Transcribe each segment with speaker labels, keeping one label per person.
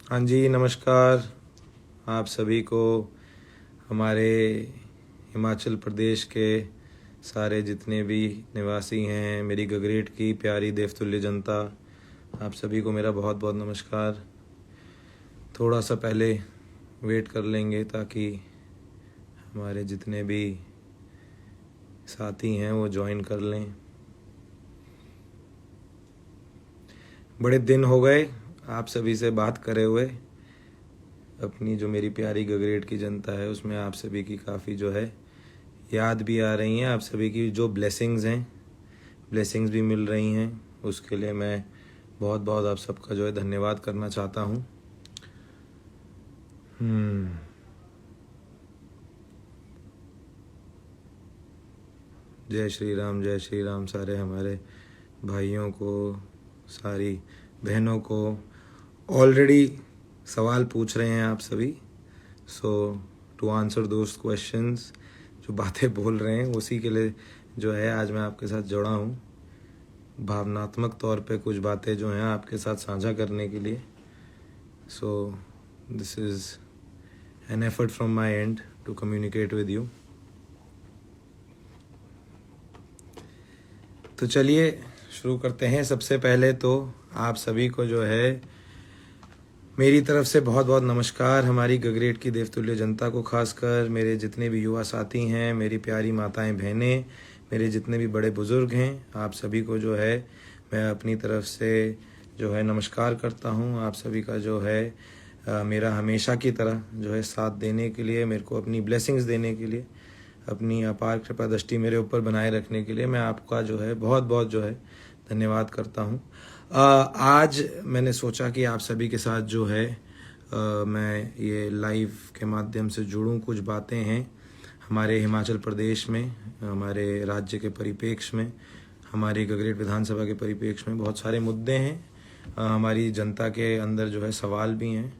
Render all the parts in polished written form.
Speaker 1: हाँ जी, नमस्कार आप सभी को। हमारे हिमाचल प्रदेश के सारे जितने भी निवासी हैं, मेरी गगरेट की प्यारी देवतुल्य जनता, आप सभी को मेरा बहुत बहुत नमस्कार। थोड़ा सा पहले वेट कर लेंगे ताकि हमारे जितने भी साथी हैं वो ज्वाइन कर लें। बड़े दिन हो गए आप सभी से बात करे हुए। अपनी जो मेरी प्यारी गगरेट की जनता है उसमें आप सभी की काफ़ी जो है याद भी आ रही हैं। आप सभी की जो ब्लेसिंग्स हैं, ब्लेसिंग्स भी मिल रही हैं, उसके लिए मैं बहुत बहुत आप सबका जो है धन्यवाद करना चाहता हूँ। जय श्री राम सारे हमारे भाइयों को, सारी बहनों को। ऑलरेडी सवाल पूछ रहे हैं आप सभी, सो टू आंसर दोस्त क्वेश्चंस, जो बातें बोल रहे हैं उसी के लिए जो है आज मैं आपके साथ जुड़ा हूँ, भावनात्मक तौर पे कुछ बातें जो हैं आपके साथ साझा करने के लिए। So this is an effort from my end to communicate with you. तो चलिए शुरू करते हैं। सबसे पहले तो आप सभी को जो है मेरी तरफ से बहुत बहुत नमस्कार। हमारी गगरेट की देवतुल्य जनता को, खासकर मेरे जितने भी युवा साथी हैं, मेरी प्यारी माताएं बहनें, मेरे जितने भी बड़े बुज़ुर्ग हैं, आप सभी को जो है मैं अपनी तरफ से जो है नमस्कार करता हूं। आप सभी का जो है मेरा हमेशा की तरह जो है साथ देने के लिए, मेरे को अपनी ब्लेसिंग्स देने के लिए, अपनी अपार कृपा दृष्टि मेरे ऊपर बनाए रखने के लिए मैं आपका जो है बहुत बहुत जो है धन्यवाद करता हूँ। आज मैंने सोचा कि आप सभी के साथ जो है मैं ये लाइव के माध्यम से जुड़ूं। कुछ बातें हैं हमारे हिमाचल प्रदेश में, हमारे राज्य के परिप्रेक्ष्य में, हमारी गगरेट विधानसभा के परिप्रेक्ष्य में बहुत सारे मुद्दे हैं। हमारी जनता के अंदर जो है सवाल भी हैं,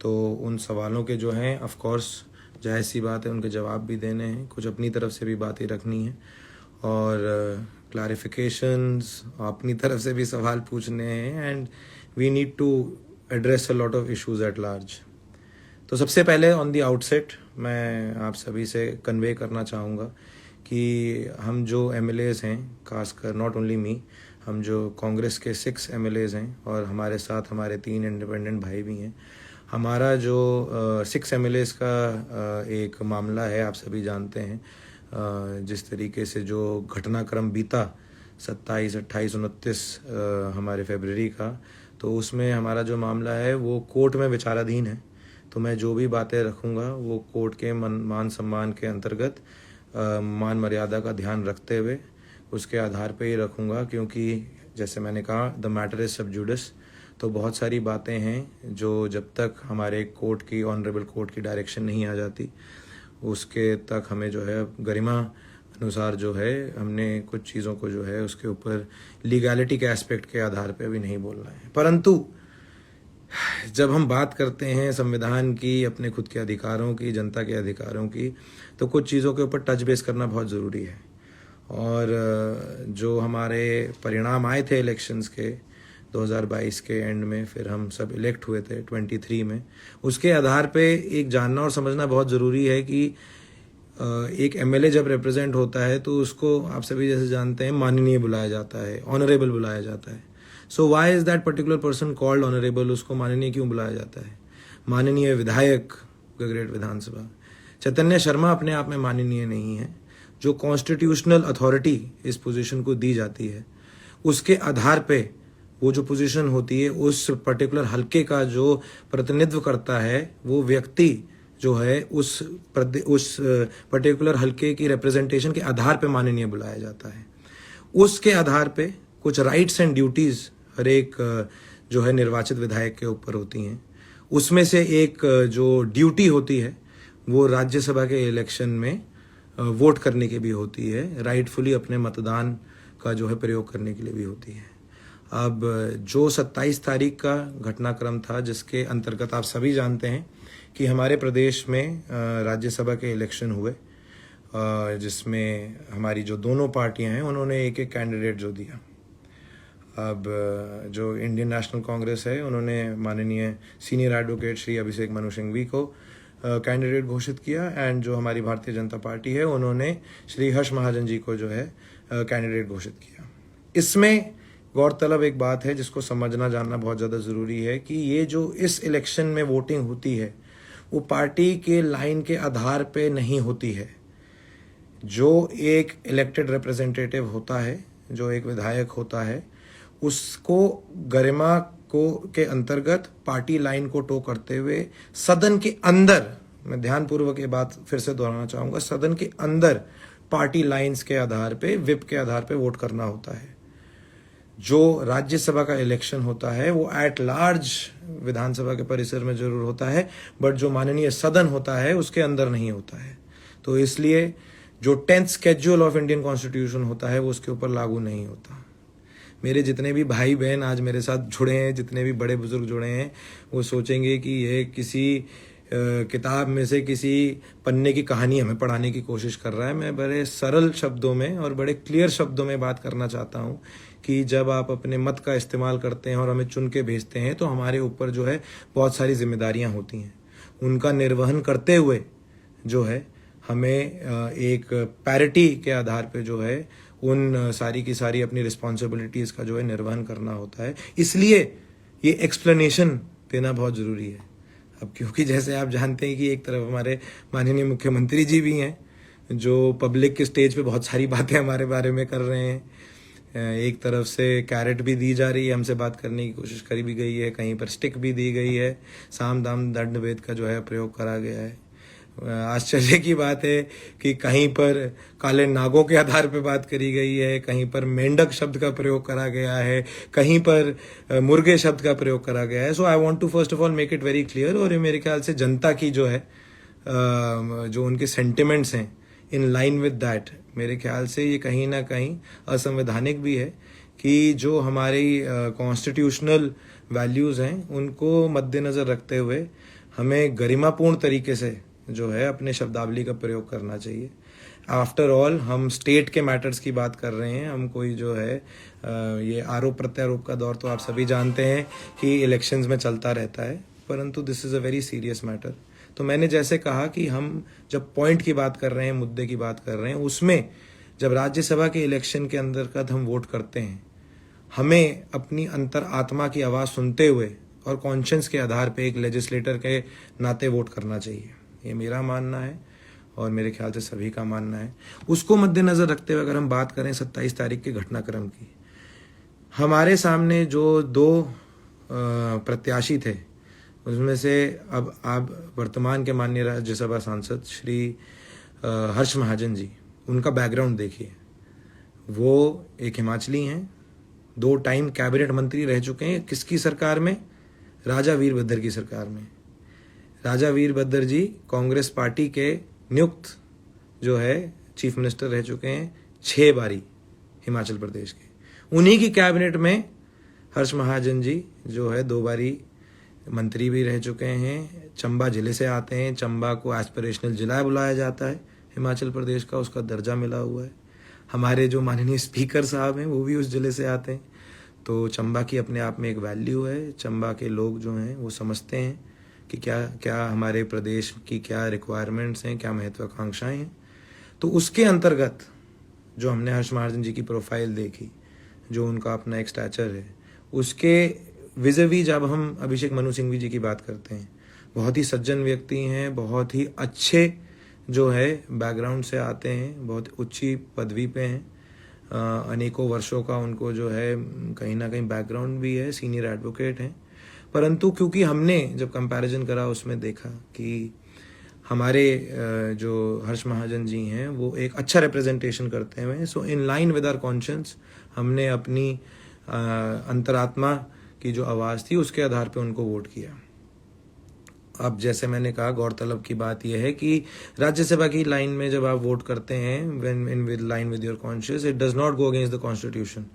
Speaker 1: तो उन सवालों के जो हैं ऑफ कोर्स जाहिर सी बात है उनके जवाब भी देने हैं, कुछ अपनी तरफ से भी बातें रखनी हैं और क्लैरिफिकेशंस अपनी तरफ से भी सवाल पूछने हैं, and we need to address a lot of issues at large. तो सबसे पहले ऑन द आउटसेट मैं आप सभी से कन्वे करना चाहूँगा कि हम जो एमएलएज हैं, खासकर नॉट ओनली मी, हम जो कांग्रेस के 6 एमएलएज हैं और हमारे साथ हमारे 3 इंडिपेंडेंट भाई भी हैं, हमारा जो 6 एमएलएज का एक मामला है, आप सभी जानते हैं जिस तरीके से जो घटनाक्रम बीता 27, 28, 29 हमारे फरवरी का, तो उसमें हमारा जो मामला है वो कोर्ट में विचाराधीन है। तो मैं जो भी बातें रखूँगा वो कोर्ट के मान सम्मान के अंतर्गत मान मर्यादा का ध्यान रखते हुए उसके आधार पे ही रखूँगा, क्योंकि जैसे मैंने कहा द मैटर इज़ सब जुडिस। तो बहुत सारी बातें हैं जो जब तक हमारे कोर्ट की, ऑनरेबल कोर्ट की डायरेक्शन नहीं आ जाती उसके तक हमें जो है गरिमा अनुसार जो है हमने कुछ चीज़ों को जो है उसके ऊपर लीगैलिटी के एस्पेक्ट के आधार पे अभी नहीं बोलना है। परंतु जब हम बात करते हैं संविधान की, अपने खुद के अधिकारों की, जनता के अधिकारों की, तो कुछ चीज़ों के ऊपर टच बेस करना बहुत ज़रूरी है। और जो हमारे परिणाम आए थे इलेक्शंस के 2022 के एंड में, फिर हम सब इलेक्ट हुए थे 23 में, उसके आधार पे एक जानना और समझना बहुत ज़रूरी है कि एक एमएलए जब रिप्रेजेंट होता है तो उसको आप सभी जैसे जानते हैं माननीय बुलाया जाता है, ऑनरेबल बुलाया जाता है। So why is that particular person called honourable? उसको माननीय क्यों बुलाया जाता है? माननीय विधायक गगरेट विधानसभा चैतन्य शर्मा अपने आप में माननीय नहीं है। जो कॉन्स्टिट्यूशनल अथॉरिटी इस पोजीशन को दी जाती है उसके आधार पे वो जो पोजीशन होती है उस पर्टिकुलर हलके का जो प्रतिनिधित्व करता है वो व्यक्ति जो है उस पर्टिकुलर हलके की रिप्रेजेंटेशन के आधार पे माननीय बुलाया जाता है। उसके आधार पे कुछ राइट्स एंड ड्यूटीज हर एक जो है निर्वाचित विधायक के ऊपर होती हैं। उसमें से एक जो ड्यूटी होती है वो राज्यसभा के इलेक्शन में वोट करने की भी होती है, राइटफुली अपने मतदान का जो है प्रयोग करने के लिए भी होती है। अब जो 27 तारीख का घटनाक्रम था जिसके अंतर्गत आप सभी जानते हैं कि हमारे प्रदेश में राज्यसभा के इलेक्शन हुए, जिसमें हमारी जो दोनों पार्टियां हैं उन्होंने एक एक कैंडिडेट जो दिया। अब जो इंडियन नेशनल कांग्रेस है उन्होंने माननीय सीनियर एडवोकेट श्री अभिषेक मनु सिंघवी को कैंडिडेट घोषित किया, एंड जो हमारी भारतीय जनता पार्टी है उन्होंने श्री हर्ष महाजन जी को जो है कैंडिडेट घोषित किया। इसमें गौरतलब एक बात है जिसको समझना जानना बहुत ज़्यादा ज़रूरी है कि ये जो इस इलेक्शन में वोटिंग होती है वो पार्टी के लाइन के आधार पे नहीं होती है। जो एक इलेक्टेड रिप्रेजेंटेटिव होता है, जो एक विधायक होता है, उसको गरिमा को के अंतर्गत पार्टी लाइन को टो करते हुए सदन के अंदर, मैं ध्यानपूर्वक ये बात फिर से दोहराना चाहूँगा, सदन के अंदर पार्टी लाइंस के आधार पे, विप के आधार पे वोट करना होता है। जो राज्यसभा का इलेक्शन होता है वो एट लार्ज विधानसभा के परिसर में जरूर होता है, बट जो माननीय सदन होता है उसके अंदर नहीं होता है। तो इसलिए जो 10th schedule of Indian constitution होता है वो उसके ऊपर लागू नहीं होता। मेरे जितने भी भाई बहन आज मेरे साथ जुड़े हैं, जितने भी बड़े बुजुर्ग जुड़े हैं, वो सोचेंगे कि ये किसी किताब में से किसी पन्ने की कहानी हमें पढ़ाने की कोशिश कर रहा है। मैं बड़े सरल शब्दों में और बड़े क्लियर शब्दों में बात करना चाहता हूँ कि जब आप अपने मत का इस्तेमाल करते हैं और हमें चुन के भेजते हैं तो हमारे ऊपर जो है बहुत सारी जिम्मेदारियां होती हैं। उनका निर्वहन करते हुए जो है हमें एक पैरिटी के आधार पे जो है उन सारी की सारी अपनी रिस्पॉन्सिबिलिटीज़ का जो है निर्वहन करना होता है। इसलिए ये एक्सप्लेनेशन देना बहुत ज़रूरी है। अब क्योंकि जैसे आप जानते हैं कि एक तरफ हमारे माननीय मुख्यमंत्री जी भी हैं जो पब्लिक के स्टेज पे बहुत सारी बातें हमारे बारे में कर रहे हैं, एक तरफ से कैरेट भी दी जा रही है, हमसे बात करने की कोशिश करी भी गई है, कहीं पर स्टिक भी दी गई है, साम दाम दंड भेद का जो है प्रयोग करा गया है। आश्चर्य की बात है कि कहीं पर काले नागों के आधार पर बात करी गई है, कहीं पर मेंढक शब्द का प्रयोग करा गया है, कहीं पर मुर्गे शब्द का प्रयोग करा गया है। So I want to first of all make it very clear, और ये मेरे ख्याल से जनता की जो है जो उनके सेंटिमेंट्स हैं इन लाइन विद दैट, मेरे ख्याल से ये कहीं ना कहीं असंवैधानिक भी है कि जो हमारी कॉन्स्टिट्यूशनल वैल्यूज़ हैं उनको मद्देनज़र रखते हुए हमें गरिमापूर्ण तरीके से जो है अपने शब्दावली का प्रयोग करना चाहिए। आफ्टर ऑल हम स्टेट के मैटर्स की बात कर रहे हैं, हम कोई जो है ये आरोप प्रत्यारोप का दौर तो आप सभी जानते हैं कि इलेक्शंस में चलता रहता है, परंतु this is a very serious matter. तो मैंने जैसे कहा कि हम जब पॉइंट की बात कर रहे हैं, मुद्दे की बात कर रहे हैं, उसमें जब राज्यसभा के इलेक्शन के अंतर्गत हम वोट करते हैं, हमें अपनी अंतर आत्मा की आवाज़ सुनते हुए और कॉन्शियंस के आधार पे एक लेजिस्लेटर के नाते वोट करना चाहिए। ये मेरा मानना है और मेरे ख्याल से सभी का मानना है। उसको मद्देनज़र रखते हुए अगर हम बात करें 27 तारीख के घटनाक्रम की, हमारे सामने जो दो प्रत्याशी थे उसमें से अब आप वर्तमान के माननीय राज्यसभा सांसद श्री हर्ष महाजन जी, उनका बैकग्राउंड देखिए। वो एक हिमाचली हैं, 2 टाइम कैबिनेट मंत्री रह चुके हैं। किसकी सरकार में? राजा वीरभद्र की सरकार में। राजा वीरभद्र जी कांग्रेस पार्टी के नियुक्त जो है चीफ मिनिस्टर रह चुके हैं 6 बारी हिमाचल प्रदेश के। उन्हीं की कैबिनेट में हर्ष महाजन जी जो है 2 बारी मंत्री भी रह चुके हैं। चंबा जिले से आते हैं, चंबा को एस्पिरेशनल जिला बुलाया जाता है हिमाचल प्रदेश का, उसका दर्जा मिला हुआ है। हमारे जो माननीय स्पीकर साहब हैं वो भी उस जिले से आते हैं। तो चंबा की अपने आप में एक वैल्यू है। चंबा के लोग जो हैं वो समझते हैं कि क्या क्या हमारे प्रदेश की क्या रिक्वायरमेंट्स हैं, क्या महत्वाकांक्षाएं हैं। तो उसके अंतर्गत जो हमने हर्ष महाजन जी की प्रोफाइल देखी, जो उनका अपना एक स्टैचर है, उसके विज़िवी जब हम अभिषेक मनु सिंघवी जी की बात करते हैं, बहुत ही सज्जन व्यक्ति हैं, बहुत ही अच्छे जो है बैकग्राउंड से आते हैं, बहुत ऊंची पदवी पे हैं, अनेकों वर्षों का उनको जो है कहीं ना कहीं बैकग्राउंड भी है, सीनियर एडवोकेट हैं। परंतु क्योंकि हमने जब कंपैरिजन करा उसमें देखा कि हमारे जो हर्ष महाजन जी हैं वो एक अच्छा रिप्रेजेंटेशन करते हैं। So in line with our conscience हमने अपनी अंतरात्मा की जो आवाज़ थी उसके आधार पे उनको वोट किया। अब जैसे मैंने कहा, गौरतलब की बात यह है कि राज्यसभा की लाइन में जब आप वोट करते हैं, when in with line with your conscious, it does not go against the constitution.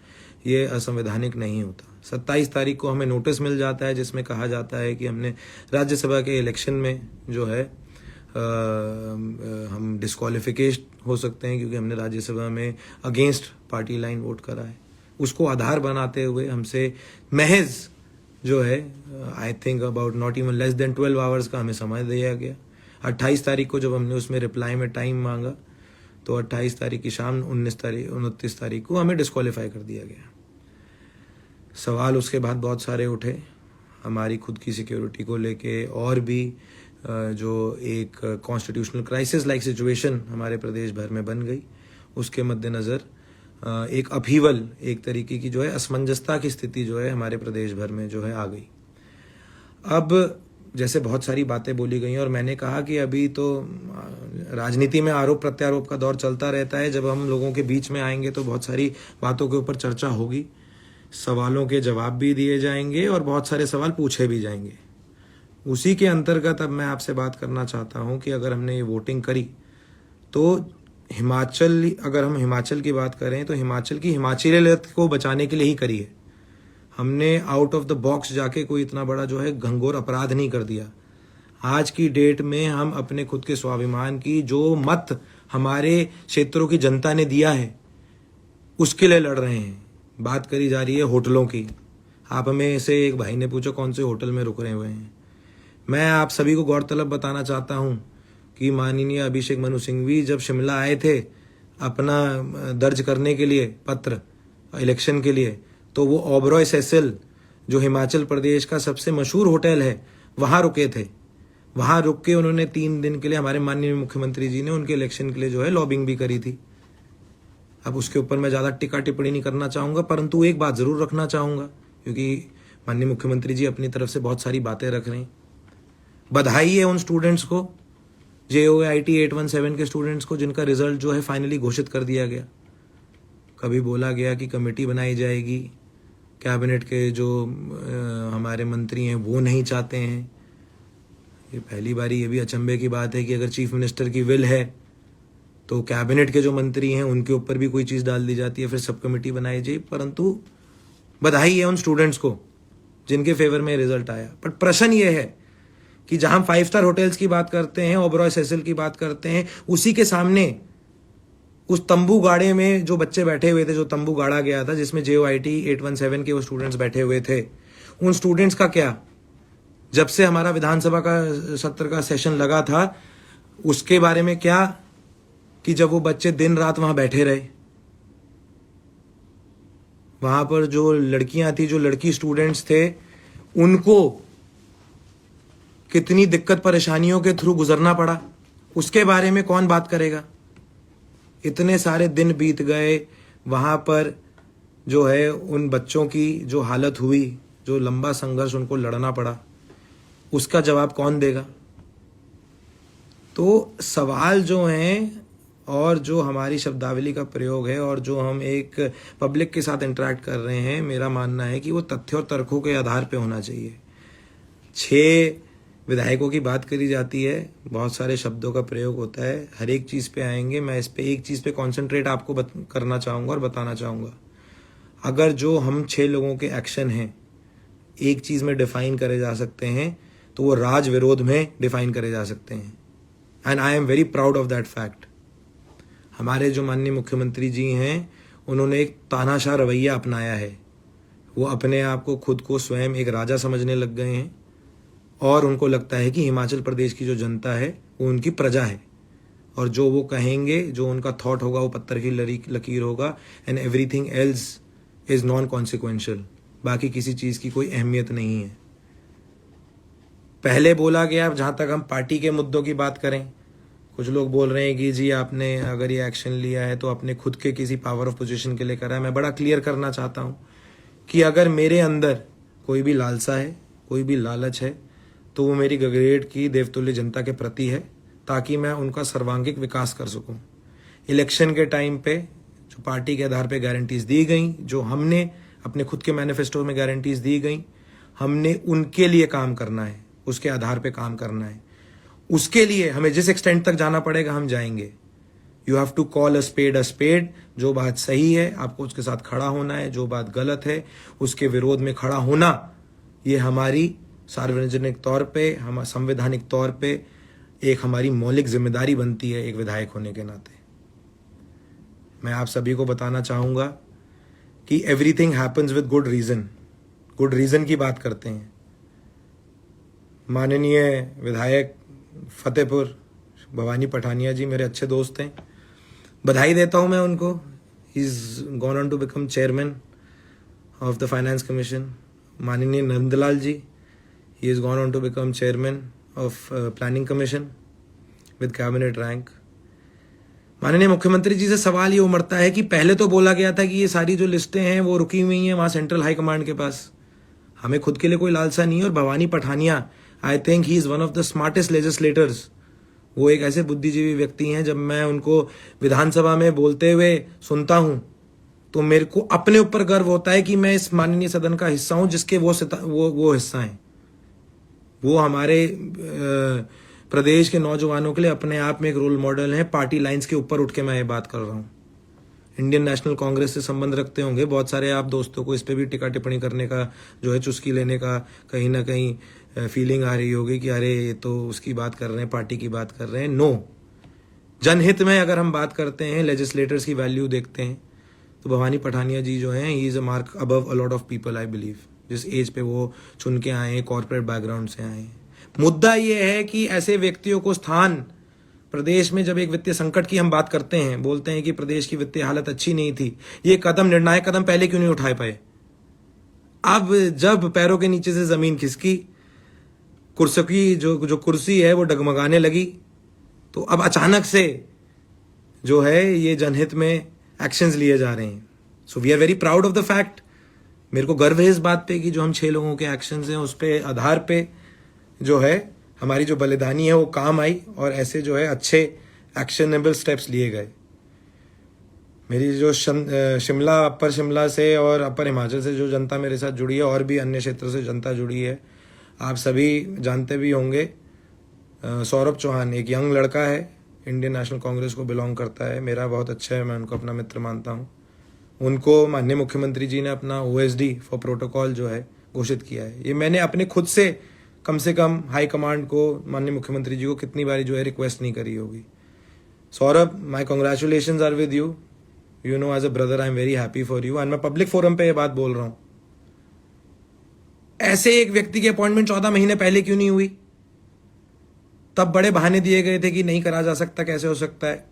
Speaker 1: ये असंवैधानिक नहीं होता। 27 तारीख को हमें नोटिस मिल जाता है जिसमें कहा जाता है कि हमने राज्यसभा के इलेक्शन में जो है हम डिस्क्वालिफिकेशन हो सकते हैं क्योंकि हमने राज्यसभा में अगेंस्ट पार्टी लाइन वोट करा है। उसको आधार बनाते हुए हमसे महज जो है I think about not even less than 12 hours का हमें समय दिया गया। 28 तारीख को जब हमने उसमें रिप्लाई में टाइम मांगा तो 28 तारीख की शाम 29 तारीख को हमें डिस्क्वालीफाई कर दिया गया। सवाल उसके बाद बहुत सारे उठे हमारी खुद की सिक्योरिटी को लेके, और भी जो एक कॉन्स्टिट्यूशनल क्राइसिस लाइक सिचुएशन हमारे प्रदेश भर में बन गई, उसके मद्देनज़र एक अपहीवल, एक तरीके की जो है असमंजसता की स्थिति जो है हमारे प्रदेश भर में जो है आ गई। अब जैसे बहुत सारी बातें बोली गई और मैंने कहा कि अभी तो राजनीति में आरोप प्रत्यारोप का दौर चलता रहता है। जब हम लोगों के बीच में आएंगे तो बहुत सारी बातों के ऊपर चर्चा होगी, सवालों के जवाब भी दिए जाएंगे और बहुत सारे सवाल पूछे भी जाएंगे। उसी के अंतर्गत अब मैं आपसे बात करना चाहता हूं कि अगर हमने ये वोटिंग करी तो हिमाचल, अगर हम हिमाचल की बात करें तो हिमाचल की हिमाचलियत को बचाने के लिए ही करी है। हमने आउट ऑफ द बॉक्स जाके कोई इतना बड़ा जो है घंघोर अपराध नहीं कर दिया। आज की डेट में हम अपने खुद के स्वाभिमान की जो मत हमारे क्षेत्रों की जनता ने दिया है उसके लिए लड़ रहे हैं। बात करी जा रही है होटलों की। आप में से एक भाई ने पूछा कौन से होटल में रुक रहे हुए हैं। मैं आप सभी को गौरतलब बताना चाहता हूं कि माननीय अभिषेक मनु सिंघवी जब शिमला आए थे अपना दर्ज करने के लिए पत्र इलेक्शन के लिए, तो वो ओबरॉय सेसिल जो हिमाचल प्रदेश का सबसे मशहूर होटल है वहां रुके थे। वहां रुक के उन्होंने 3 दिन के लिए हमारे माननीय मुख्यमंत्री जी ने उनके इलेक्शन के लिए जो है लॉबिंग भी करी थी। अब उसके ऊपर मैं ज़्यादा टिक्का टिप्पणी नहीं करना चाहूँगा, परंतु एक बात ज़रूर रखना चाहूँगा क्योंकि माननीय मुख्यमंत्री जी अपनी तरफ से बहुत सारी बातें रख रहे हैं। बधाई है उन स्टूडेंट्स को, JOIT 817 के स्टूडेंट्स को जिनका रिजल्ट जो है फाइनली घोषित कर दिया गया। कभी बोला गया कि कमेटी बनाई जाएगी, कैबिनेट के जो हमारे मंत्री हैं वो नहीं चाहते हैं। ये पहली बारी ये भी अचंभे की बात है कि अगर चीफ मिनिस्टर की विल है तो कैबिनेट के जो मंत्री हैं उनके ऊपर भी कोई चीज़ डाल दी जाती है, फिर सब कमेटी बनाई जाए। परंतु बधाई है उन स्टूडेंट्स को जिनके फेवर में रिजल्ट आया। पर प्रश्न ये है कि जहां 5 स्टार होटल्स की बात करते हैं, ओबरॉय सेसिल की बात करते हैं, उसी के सामने उस तंबू गाड़े में जो बच्चे बैठे हुए थे, जो तंबू गाड़ा गया था जिसमें JOIT 817 के वो स्टूडेंट्स बैठे हुए थे, उन स्टूडेंट्स का क्या? जब से हमारा विधानसभा का सत्र का सेशन लगा था उसके बारे में क्या कि जब वो बच्चे दिन रात वहां बैठे रहे, वहां पर जो लड़कियां थी, जो लड़की स्टूडेंट्स थे, उनको कितनी दिक्कत परेशानियों के थ्रू गुजरना पड़ा, उसके बारे में कौन बात करेगा? इतने सारे दिन बीत गए, वहां पर जो है उन बच्चों की जो हालत हुई, जो लंबा संघर्ष उनको लड़ना पड़ा, उसका जवाब कौन देगा? तो सवाल जो हैं और जो हमारी शब्दावली का प्रयोग है और जो हम एक पब्लिक के साथ इंटरेक्ट कर रहे हैं, मेरा मानना है कि वो तथ्य और तर्कों के आधार पे होना चाहिए। 6 विधायकों की बात करी जाती है, बहुत सारे शब्दों का प्रयोग होता है, हर एक चीज़ पे आएंगे। मैं इस पे एक चीज़ पे कॉन्सेंट्रेट आपको करना चाहूँगा और बताना चाहूँगा। अगर जो हम 6 लोगों के एक्शन हैं एक चीज़ में डिफाइन करे जा सकते हैं तो वो राज विरोध में डिफाइन करे जा सकते हैं, and I am very proud of that fact. हमारे जो माननीय मुख्यमंत्री जी हैं उन्होंने एक तानाशाह रवैया अपनाया है। वो अपने आप को खुद को स्वयं एक राजा समझने लग गए हैं और उनको लगता है कि हिमाचल प्रदेश की जो जनता है वो उनकी प्रजा है और जो वो कहेंगे, जो उनका थॉट होगा वो पत्थर की लकीर होगा, and everything else is non consequential. बाकी किसी चीज़ की कोई अहमियत नहीं है। पहले बोला गया, जहाँ तक हम पार्टी के मुद्दों की बात करें, कुछ लोग बोल रहे हैं कि जी आपने अगर ये एक्शन लिया है तो अपने खुद के किसी पावर ऑफ पोजीशन के लिए करा है। मैं बड़ा क्लियर करना चाहता हूँ कि अगर मेरे अंदर कोई भी लालसा है, कोई भी लालच है, तो वो मेरी गगरेट की देवतुल्य जनता के प्रति है, ताकि मैं उनका सर्वांगीण विकास कर सकूं। इलेक्शन के टाइम पे जो पार्टी के आधार पे गारंटीज दी गई, जो हमने अपने खुद के मैनिफेस्टो में गारंटीज दी गई, हमने उनके लिए काम करना है, उसके आधार पे काम करना है। उसके लिए हमें जिस एक्सटेंट तक जाना पड़ेगा हम जाएंगे। You have to call a spade. जो बात सही है आपको उसके साथ खड़ा होना है, जो बात गलत है उसके विरोध में खड़ा होना, ये हमारी सार्वजनिक तौर पे, हम संवैधानिक तौर पे एक हमारी मौलिक जिम्मेदारी बनती है एक विधायक होने के नाते। मैं आप सभी को बताना चाहूँगा कि everything happens with good reason की बात करते हैं। माननीय विधायक फतेहपुर भवानी पठानिया जी मेरे अच्छे दोस्त हैं, बधाई देता हूं मैं उनको। He is gone on to become chairman of the finance commission. माननीय Nandlal ji, he is gone on to become chairman of planning commission with cabinet rank. माननीय मुख्यमंत्री जी से सवाल ये उमड़ता है कि पहले तो बोला गया था कि ये सारी जो लिस्टें हैं वो रुकी हुई हैं वहाँ सेंट्रल हाई कमांड के पास, हमें खुद के लिए कोई लालसा नहीं है। और Bhavani Pathania, I think he is one of the smartest legislators. वो एक ऐसे बुद्धिजीवी व्यक्ति हैं, जब मैं उनको विधानसभा में बोलते हुए सुनता हूँ तो मेरे को अपने ऊपर गर्व होता है कि मैं इस माननीय सदन का हिस्सा हूँ जिसके वो हिस्सा हैं। वो हमारे प्रदेश के नौजवानों के लिए अपने आप में एक रोल मॉडल है। पार्टी लाइंस के ऊपर उठ के मैं ये बात कर रहा हूँ। इंडियन नेशनल कांग्रेस से संबंध रखते होंगे बहुत सारे आप दोस्तों को, इस पे भी टिक्का टिप्पणी करने का जो है, चुस्की लेने का कहीं ना कहीं फीलिंग आ रही होगी कि अरे ये तो उसकी बात कर रहे हैं, पार्टी की बात कर रहे हैं। नो, जनहित में अगर हम बात करते हैं, लेजिस्लेटर्स की वैल्यू देखते हैं, तो भवानी पठानिया जी जो हैं, he is a mark above a lot of people I believe. जिस एज पे वो चुन के आए हैं, कॉर्पोरेट बैकग्राउंड से आए हैं। मुद्दा ये है कि ऐसे व्यक्तियों को स्थान प्रदेश में, जब एक वित्तीय संकट की हम बात करते हैं, बोलते हैं कि प्रदेश की वित्तीय हालत अच्छी नहीं थी, ये कदम, निर्णायक कदम पहले क्यों नहीं उठाए पाए? अब जब पैरों के नीचे से जमीन खिसकी, कुर्सी की जो कुर्सी है वो डगमगाने लगी, तो अब अचानक से जो है ये जनहित में एक्शंस लिए जा रहे हैं। So we are very proud of the fact. मेरे को गर्व है इस बात पे कि जो हम 6 लोगों के एक्शंस हैं उस पे आधार पे जो है हमारी जो बलिदानी है वो काम आई, और ऐसे जो है अच्छे एक्शनेबल स्टेप्स लिए गए। मेरी जो शिमला, अपर शिमला से और अपर हिमाचल से जो जनता मेरे साथ जुड़ी है, और भी अन्य क्षेत्रों से जनता जुड़ी है, आप सभी जानते भी होंगे। सौरभ चौहान एक यंग लड़का है, इंडियन नेशनल कांग्रेस को बिलोंग करता है, मेरा बहुत अच्छा है, मैं उनको अपना मित्र मानता हूँ। उनको माननीय मुख्यमंत्री जी ने अपना OSD फॉर प्रोटोकॉल जो है घोषित किया है। ये मैंने अपने खुद से कम हाई कमांड को, माननीय मुख्यमंत्री जी को कितनी बारी जो है रिक्वेस्ट नहीं करी होगी। Saurabh, my congratulations are with you. You know, as a brother I am very happy for you, and मैं पब्लिक फोरम पे ये बात बोल रहा हूं। ऐसे एक व्यक्ति की अपॉइंटमेंट 14 महीने पहले क्यों नहीं हुई? तब बड़े बहाने दिए गए थे कि नहीं करा जा सकता, कैसे हो सकता है।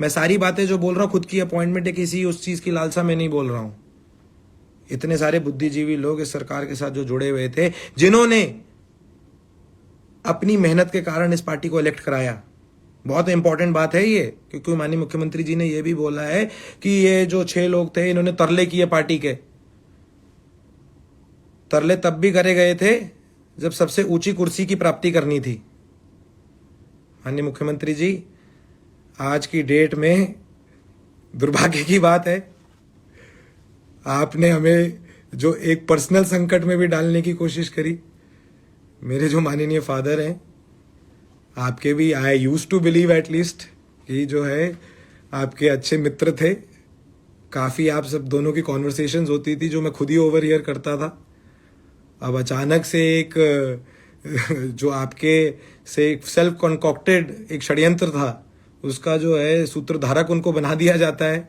Speaker 1: मैं सारी बातें जो बोल रहा हूं, खुद की अपॉइंटमेंट है, किसी उस चीज की लालसा में नहीं बोल रहा हूं। इतने सारे बुद्धिजीवी लोग इस सरकार के साथ जो जुड़े हुए थे, जिन्होंने अपनी मेहनत के कारण इस पार्टी को इलेक्ट कराया। बहुत इंपॉर्टेंट बात है ये, क्योंकि माननीय मुख्यमंत्री जी ने ये भी बोला है कि ये जो 6 लोग थे, इन्होंने तरले किए पार्टी के। तरले तब भी करे गए थे जब सबसे ऊंची कुर्सी की प्राप्ति करनी थी। माननीय मुख्यमंत्री जी, आज की डेट में दुर्भाग्य की बात है, आपने हमें जो एक पर्सनल संकट में भी डालने की कोशिश करी। मेरे जो माननीय फादर हैं, आपके भी, I used to believe at least, कि जो है आपके अच्छे मित्र थे। काफ़ी आप सब दोनों की कॉन्वर्सेशंस होती थी जो मैं खुद ही ओवर हियर करता था। अब अचानक से एक जो आपके से एक सेल्फ कॉन्कॉक्टेड एक षड्यंत्र था, उसका जो है सूत्रधारक उनको बना दिया जाता है।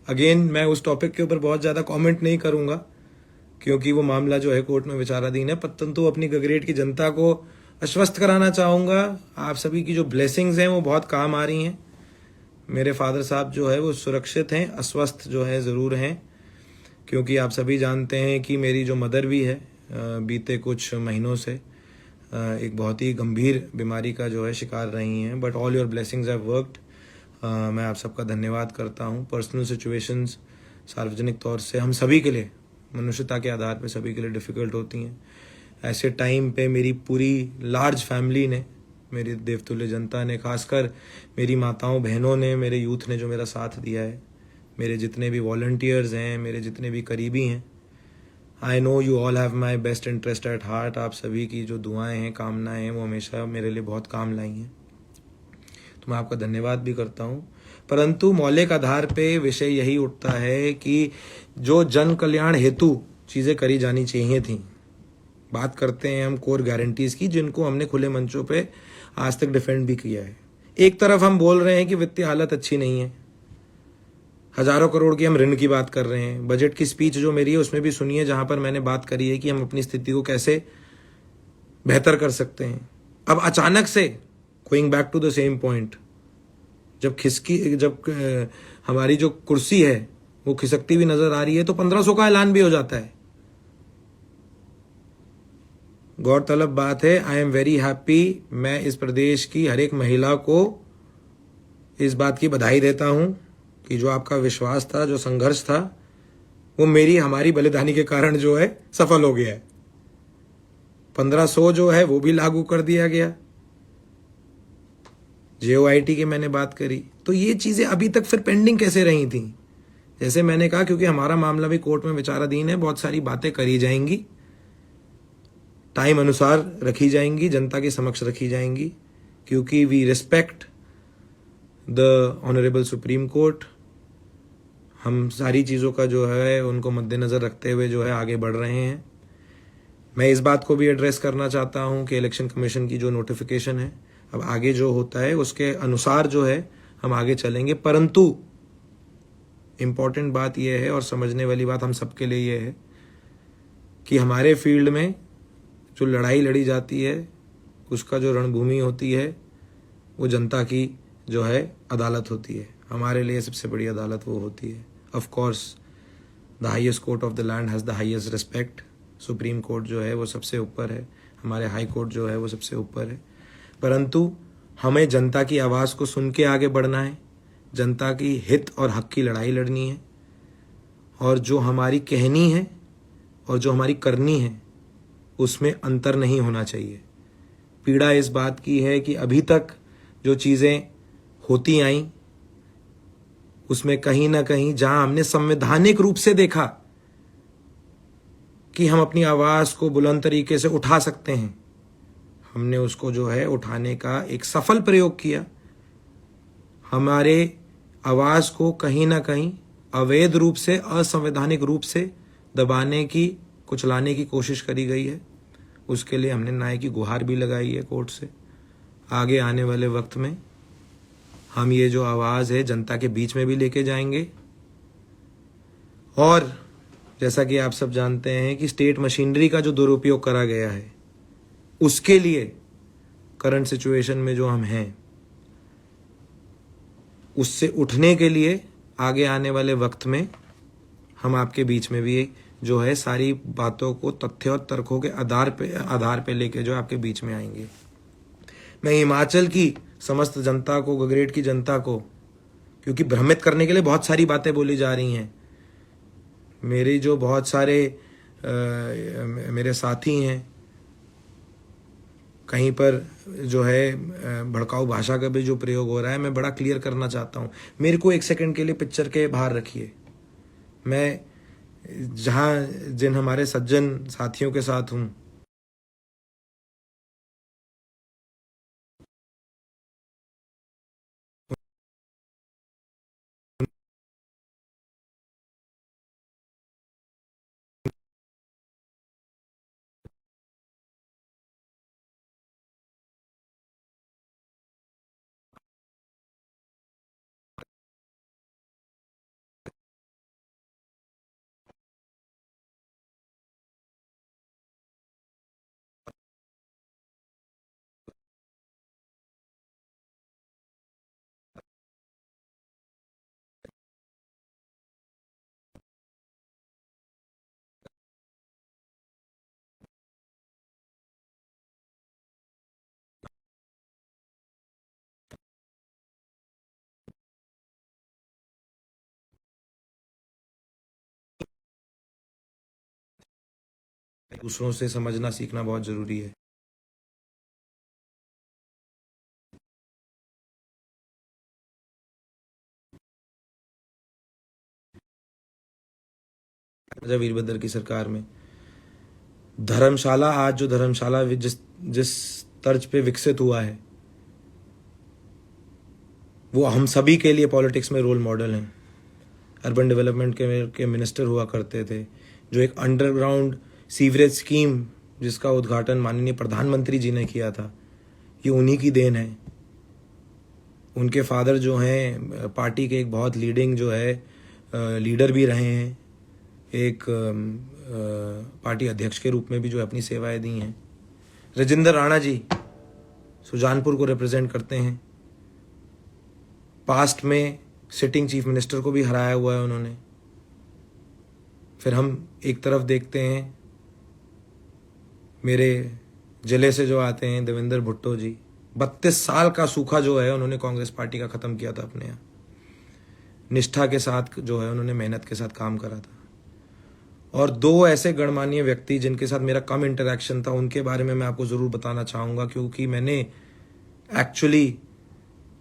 Speaker 1: अगेन, मैं उस टॉपिक के ऊपर बहुत ज़्यादा कमेंट नहीं करूँगा, क्योंकि वो मामला जो है कोर्ट में विचाराधीन है। परंतु अपनी गगरेट की जनता को आश्वस्त कराना चाहूँगा, आप सभी की जो ब्लेसिंग्स हैं वो बहुत काम आ रही हैं। मेरे फादर साहब जो है वो सुरक्षित हैं, अस्वस्थ जो है ज़रूर हैं, क्योंकि आप सभी जानते हैं कि मेरी जो मदर भी है, बीते कुछ महीनों से एक बहुत ही गंभीर बीमारी का जो है शिकार रही हैं। But all your blessings have worked. मैं आप सबका धन्यवाद करता हूँ। पर्सनल सिचुएशंस सार्वजनिक तौर से हम सभी के लिए, मनुष्यता के आधार पे सभी के लिए डिफ़िकल्ट होती हैं। ऐसे टाइम पे मेरी पूरी लार्ज फैमिली ने, मेरी देवतुल्य जनता ने, खासकर मेरी माताओं बहनों ने, मेरे यूथ ने जो मेरा साथ दिया है, मेरे जितने भी वॉलंटियर्स हैं, मेरे जितने भी करीबी हैं, I know you all have my best interest at heart. आप सभी की जो दुआएं हैं, कामनाएं हैं, वो हमेशा मेरे लिए बहुत काम लाई हैं, तो मैं आपका धन्यवाद भी करता हूँ। परंतु मौलिक आधार पे विषय यही उठता है कि जो जन कल्याण हेतु चीज़ें करी जानी चाहिए थी, बात करते हैं हम कोर गारंटीज़ की, जिनको हमने खुले मंचों पे आज तक डिफेंड भी किया है। एक तरफ हम बोल रहे हैं कि वित्तीय हालत अच्छी नहीं है, हजारों करोड़ की हम ऋण की बात कर रहे हैं। बजट की स्पीच जो मेरी है उसमें भी सुनिए, जहां पर मैंने बात करी है कि हम अपनी स्थिति को कैसे बेहतर कर सकते हैं। अब अचानक से going back to the same point, जब हमारी जो कुर्सी है वो खिसकती हुई नजर आ रही है तो 1500 का ऐलान भी हो जाता है। गौरतलब बात है, आई एम वेरी हैप्पी, मैं इस प्रदेश की हर एक महिला को इस बात की बधाई देता हूं कि जो आपका विश्वास था, जो संघर्ष था, वो हमारी बलिदानी के कारण जो है सफल हो गया है। 1500 जो है वो भी लागू कर दिया गया। JOIT की मैंने बात करी, तो ये चीजें अभी तक फिर पेंडिंग कैसे रही थी? जैसे मैंने कहा, क्योंकि हमारा मामला भी कोर्ट में विचाराधीन है, बहुत सारी बातें करी जाएंगी, टाइम अनुसार रखी जाएंगी, जनता के समक्ष रखी जाएंगी, क्योंकि we respect the honourable supreme court. हम सारी चीज़ों का जो है उनको मद्देनज़र रखते हुए जो है आगे बढ़ रहे हैं। मैं इस बात को भी एड्रेस करना चाहता हूं कि इलेक्शन कमीशन की जो नोटिफिकेशन है, अब आगे जो होता है उसके अनुसार जो है हम आगे चलेंगे। परंतु इम्पॉर्टेंट बात यह है और समझने वाली बात हम सबके लिए यह है कि हमारे फील्ड में जो लड़ाई लड़ी जाती है, उसका जो रणभूमि होती है, वो जनता की जो है अदालत होती है। हमारे लिए सबसे बड़ी अदालत वो होती है। Of course the highest court of the land has the highest respect. Supreme court जो है वो सबसे ऊपर है, हमारे हाई कोर्ट जो है वो सबसे ऊपर है। परंतु हमें जनता की आवाज़ को सुन के आगे बढ़ना है, जनता की हित और हक की लड़ाई लड़नी है, और जो हमारी कहनी है और जो हमारी करनी है उसमें अंतर नहीं होना चाहिए। पीड़ा इस बात की है कि अभी तक जो चीज़ें होती आई उसमें कहीं ना कहीं जहां हमने संवैधानिक रूप से देखा कि हम अपनी आवाज़ को बुलंद तरीके से उठा सकते हैं, हमने उसको जो है उठाने का एक सफल प्रयोग किया। हमारे आवाज़ को कहीं ना कहीं अवैध रूप से, असंवैधानिक रूप से दबाने की, कुचलाने की कोशिश करी गई है। उसके लिए हमने न्याय की गुहार भी लगाई है कोर्ट से। आगे आने वाले वक्त में हम ये जो आवाज़ है जनता के बीच में भी लेके जाएंगे। और जैसा कि आप सब जानते हैं कि स्टेट मशीनरी का जो दुरुपयोग करा गया है, उसके लिए करंट सिचुएशन में जो हम हैं, उससे उठने के लिए आगे आने वाले वक्त में हम आपके बीच में भी जो है सारी बातों को तथ्य और तर्कों के आधार पे लेके जो आपके बीच में आएंगे। मैं हिमाचल की समस्त जनता को, गगरेट की जनता को, क्योंकि भ्रमित करने के लिए बहुत सारी बातें बोली जा रही हैं, मेरी जो बहुत सारे मेरे साथी हैं, कहीं पर जो है भड़काऊ भाषा का भी जो प्रयोग हो रहा है, मैं बड़ा क्लियर करना चाहता हूँ। मेरे को एक सेकंड के लिए पिक्चर के बाहर रखिए। मैं जिन हमारे सज्जन साथियों के साथ हूँ, दूसरों से समझना सीखना बहुत जरूरी है। राजा वीरभद्र की सरकार में धर्मशाला, आज जो धर्मशाला जिस तर्ज पे विकसित हुआ है, वो हम सभी के लिए पॉलिटिक्स में रोल मॉडल हैं। अर्बन डेवलपमेंट के मिनिस्टर हुआ करते थे, जो एक अंडरग्राउंड सीवरेज स्कीम जिसका उद्घाटन माननीय प्रधानमंत्री जी ने किया था, ये उन्हीं की देन है। उनके फादर जो हैं पार्टी के एक बहुत लीडिंग जो है लीडर भी रहे हैं, एक पार्टी अध्यक्ष के रूप में भी जो अपनी सेवाएं दी हैं। राजेंद्र राणा जी सुजानपुर को रिप्रेजेंट करते हैं, पास्ट में सिटिंग चीफ मिनिस्टर को भी हराया हुआ है उन्होंने। फिर हम एक तरफ देखते हैं मेरे जिले से जो आते हैं देवेंद्र भुट्टो जी, 32 साल का सूखा जो है उन्होंने कांग्रेस पार्टी का ख़त्म किया था अपने यहाँ। निष्ठा के साथ जो है उन्होंने मेहनत के साथ काम करा था। और दो ऐसे गणमान्य व्यक्ति जिनके साथ मेरा कम इंटरेक्शन था, उनके बारे में मैं आपको ज़रूर बताना चाहूँगा, क्योंकि मैंने एक्चुअली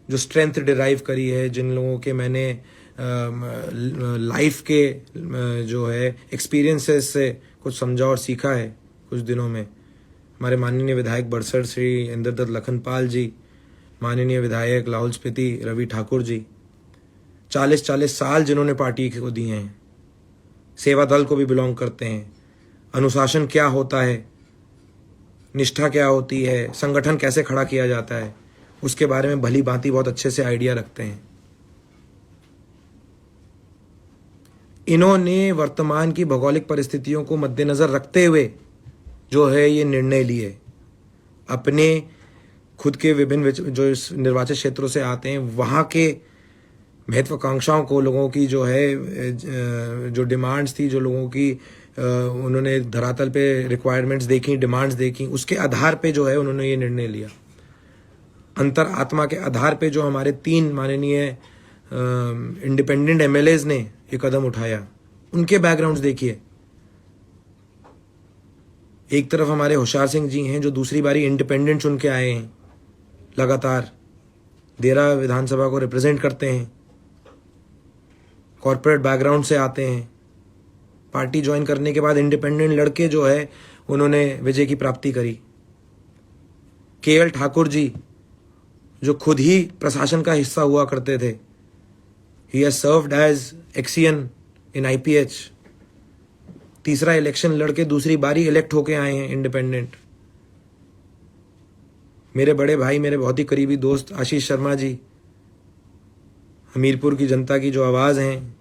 Speaker 1: जो स्ट्रेंथ डिराइव करी है, जिन लोगों के मैंने लाइफ के जो है एक्सपीरियंसेस से कुछ समझा और सीखा है कुछ दिनों में, हमारे माननीय विधायक बरसर श्री इंद्रदत्त लखनपाल जी, माननीय विधायक लाहौल स्पीति रवि ठाकुर जी, 40-40 साल जिन्होंने पार्टी को दिए हैं, सेवा दल को भी बिलोंग करते हैं, अनुशासन क्या होता है, निष्ठा क्या होती है, संगठन कैसे खड़ा किया जाता है, उसके बारे में भली भांति बहुत अच्छे से आइडिया रखते हैं। इन्होंने वर्तमान की भौगोलिक परिस्थितियों को मद्देनजर रखते हुए जो है ये निर्णय लिए, अपने खुद के विभिन्न जो निर्वाचित क्षेत्रों से आते हैं वहाँ के महत्वाकांक्षाओं को, लोगों की जो है जो डिमांड्स थी, जो लोगों की उन्होंने धरातल पे रिक्वायरमेंट्स देखी, डिमांड्स देखी, उसके आधार पे जो है उन्होंने ये निर्णय लिया। अंतर आत्मा के आधार पे जो हमारे 3 माननीय इंडिपेंडेंट एमएलएज ने ये कदम उठाया, उनके बैकग्राउंड्स देखिए। एक तरफ हमारे होशियार सिंह जी हैं जो दूसरी बारी इंडिपेंडेंट चुन के आए हैं, लगातार देरा विधानसभा को रिप्रेजेंट करते हैं, कॉर्पोरेट बैकग्राउंड से आते हैं, पार्टी ज्वाइन करने के बाद इंडिपेंडेंट लड़के जो है उन्होंने विजय की प्राप्ति करी। केएल ठाकुर जी जो खुद ही प्रशासन का हिस्सा हुआ करते थे, he has served as XEN in IPH, तीसरा इलेक्शन लड़के दूसरी बारी इलेक्ट होके आए हैं इंडिपेंडेंट। मेरे बड़े भाई, मेरे बहुत ही करीबी दोस्त आशीष शर्मा जी, हमीरपुर की जनता की जो आवाज़ हैं,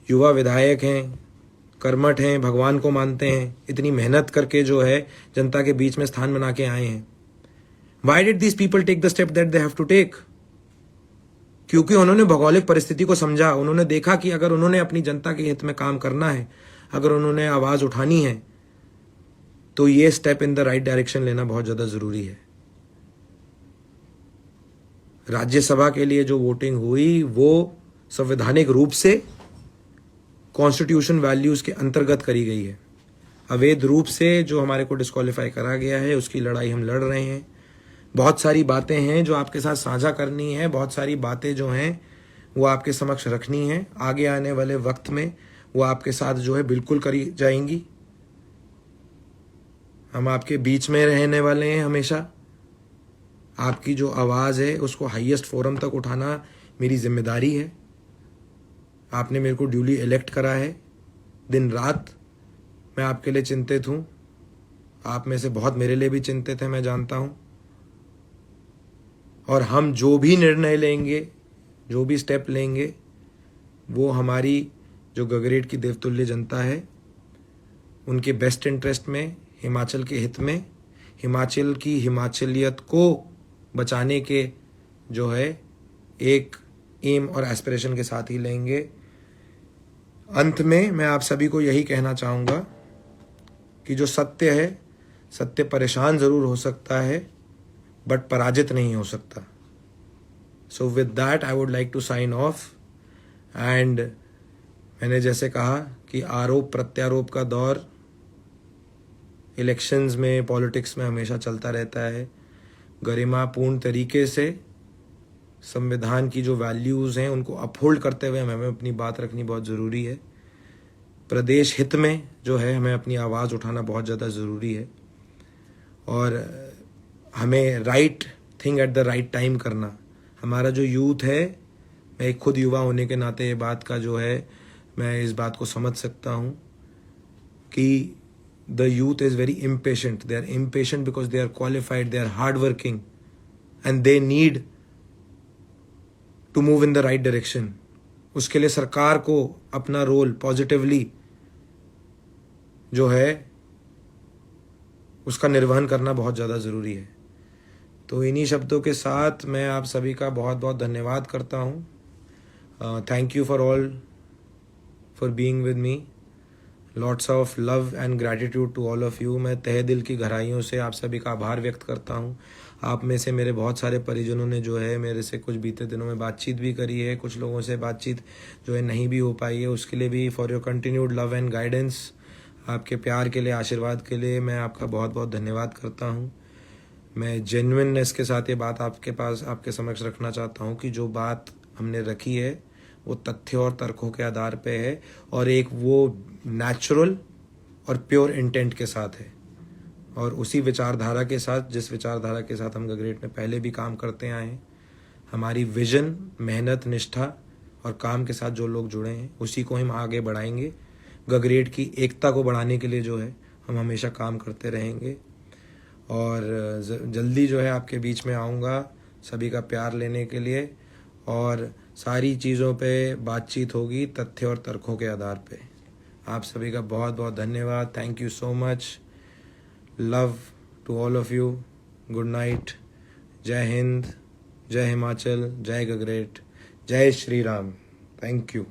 Speaker 1: युवा विधायक हैं, कर्मठ हैं, भगवान को मानते हैं, इतनी मेहनत करके जो है जनता के बीच में स्थान बना के आए हैं। Why did these people take the step that they have to take? क्योंकि उन्होंने भौगोलिक परिस्थिति को समझा, उन्होंने देखा कि अगर उन्होंने अपनी जनता के हित में काम करना है, अगर उन्होंने आवाज़ उठानी है, तो ये step in the right direction लेना बहुत ज़्यादा ज़रूरी है। राज्यसभा के लिए जो वोटिंग हुई वो संवैधानिक रूप से कॉन्स्टिट्यूशन वैल्यूज़ के अंतर्गत करी गई है। अवैध रूप से जो हमारे को डिस्क्वालीफाई करा गया है उसकी लड़ाई हम लड़ रहे हैं। बहुत सारी बातें हैं जो आपके साथ साझा करनी है, बहुत सारी बातें जो हैं वो आपके समक्ष रखनी है, आगे आने वाले वक्त में वो आपके साथ जो है बिल्कुल करी जाएंगी। हम आपके बीच में रहने वाले हैं हमेशा। आपकी जो आवाज़ है उसको हाईएस्ट फोरम तक उठाना मेरी जिम्मेदारी है। आपने मेरे को ड्यूली इलेक्ट करा है, दिन रात मैं आपके लिए चिंतित हूँ। आप में से बहुत मेरे लिए भी चिंतित हैं, मैं जानता हूँ। और हम जो भी निर्णय लेंगे, जो भी स्टेप लेंगे, वो हमारी जो गगरेट की देवतुल्य जनता है उनके बेस्ट इंटरेस्ट में, हिमाचल के हित में, हिमाचल की हिमाचलियत को बचाने के जो है एक एम और एस्पिरेशन के साथ ही लेंगे। अंत में मैं आप सभी को यही कहना चाहूँगा कि जो सत्य है, सत्य परेशान ज़रूर हो सकता है बट पराजित नहीं हो सकता। So with that I would like to sign off. And मैंने जैसे कहा कि आरोप प्रत्यारोप का दौर इलेक्शंस में, पॉलिटिक्स में हमेशा चलता रहता है। गरिमापूर्ण तरीके से संविधान की जो वैल्यूज़ हैं उनको अपहोल्ड करते हुए हमें अपनी बात रखनी बहुत ज़रूरी है। प्रदेश हित में जो है हमें अपनी आवाज़ उठाना बहुत ज़्यादा ज़रूरी है और हमें right thing at the right time करना। हमारा जो यूथ है, मैं एक खुद युवा होने के नाते ये बात का जो है मैं इस बात को समझ सकता हूँ कि the youth is very impatient. They are impatient because they are qualified, they are hard working and they need to move in the right direction. उसके लिए सरकार को अपना रोल पॉजिटिवली जो है उसका निर्वहन करना बहुत ज़्यादा ज़रूरी है। तो इन्हीं शब्दों के साथ मैं आप सभी का बहुत बहुत धन्यवाद करता हूँ। Thank you for all for being with me. Lots of love and gratitude to all of you. मैं तहे दिल की गहराइयों से आप सभी का आभार व्यक्त करता हूँ। आप में से मेरे बहुत सारे परिजनों ने जो है मेरे से कुछ बीते दिनों में बातचीत भी करी है, कुछ लोगों से बातचीत जो है नहीं भी हो पाई है, उसके लिए भी for your continued love and guidance, आपके प्यार के लिए, आशीर्वाद के लिए मैं आपका बहुत बहुत धन्यवाद करता हूँ। मैं जेन्युइननेस के साथ ये बात आपके समक्ष रखना चाहता हूँ कि जो बात हमने रखी है वो तथ्य और तर्कों के आधार पे है और एक वो नेचुरल और प्योर इंटेंट के साथ है और उसी विचारधारा के साथ जिस विचारधारा के साथ हम गगरेट में पहले भी काम करते आए हैं। हमारी विजन, मेहनत, निष्ठा और काम के साथ जो लोग जुड़े हैं उसी को हम आगे बढ़ाएंगे। गगरेट की एकता को बढ़ाने के लिए जो है हम हमेशा काम करते रहेंगे और जल्दी जो है आपके बीच में आऊँगा सभी का प्यार लेने के लिए और सारी चीज़ों पे बातचीत होगी तथ्य और तर्कों के आधार पे। आप सभी का बहुत बहुत धन्यवाद। Thank you so much. Love to all of you. Good night. जय हिंद, जय हिमाचल, जय गगरेट, जय श्री राम। Thank you.